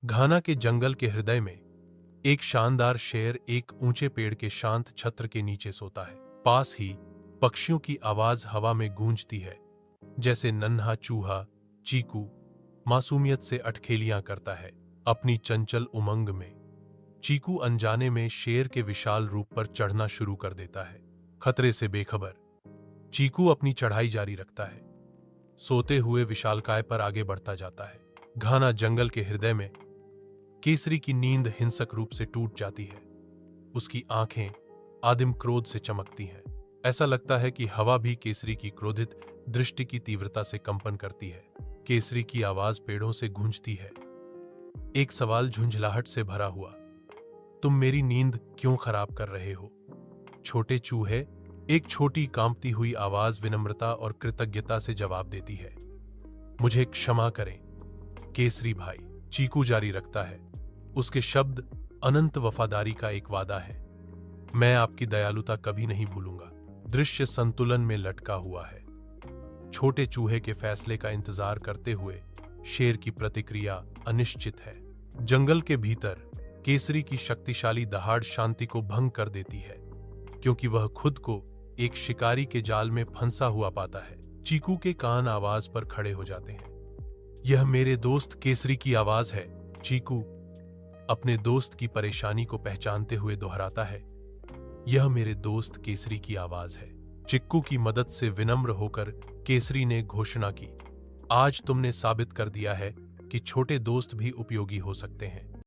घाना के जंगल के हृदय में एक शानदार शेर एक ऊंचे पेड़ के शांत छत्र के नीचे सोता है। पास ही पक्षियों की आवाज हवा में गूंजती है, जैसे नन्हा चूहा चीकू मासूमियत से अटखेलियां करता है। अपनी चंचल उमंग में चीकू अनजाने में शेर के विशाल रूप पर चढ़ना शुरू कर देता है। खतरे से बेखबर चीकू अपनी चढ़ाई जारी रखता है, सोते हुए विशालकाय पर आगे बढ़ता जाता है। घाना जंगल के हृदय में केसरी की नींद हिंसक रूप से टूट जाती है। उसकी आंखें आदिम क्रोध से चमकती हैं। ऐसा लगता है कि हवा भी केसरी की क्रोधित दृष्टि की तीव्रता से कंपन करती है। केसरी की आवाज पेड़ों से गूंजती है, एक सवाल झुंझलाहट से भरा हुआ, तुम मेरी नींद क्यों खराब कर रहे हो? छोटे चूहे, एक छोटी कांपती हुई आवाज विनम्रता और कृतज्ञता से जवाब देती है। मुझे क्षमा करें केसरी भाई, चीकू जारी रखता है। उसके शब्द अनंत वफादारी का एक वादा है। मैं आपकी दयालुता कभी नहीं भूलूंगा। दृश्य संतुलन में लटका हुआ है। छोटे चूहे के फैसले का इंतजार करते हुए शेर की प्रतिक्रिया अनिश्चित है। जंगल के भीतर केसरी की शक्तिशाली दहाड़ शांति को भंग कर देती है, क्योंकि वह खुद को एक शिकारी के जाल में फंसा हुआ पाता है। चीकू के कान आवाज पर खड़े हो जाते हैं। यह मेरे दोस्त केसरी की आवाज है। चीकू अपने दोस्त की परेशानी को पहचानते हुए दोहराता है, यह मेरे दोस्त केसरी की आवाज है। चिक्कू की मदद से विनम्र होकर केसरी ने घोषणा की, आज तुमने साबित कर दिया है कि छोटे दोस्त भी उपयोगी हो सकते हैं।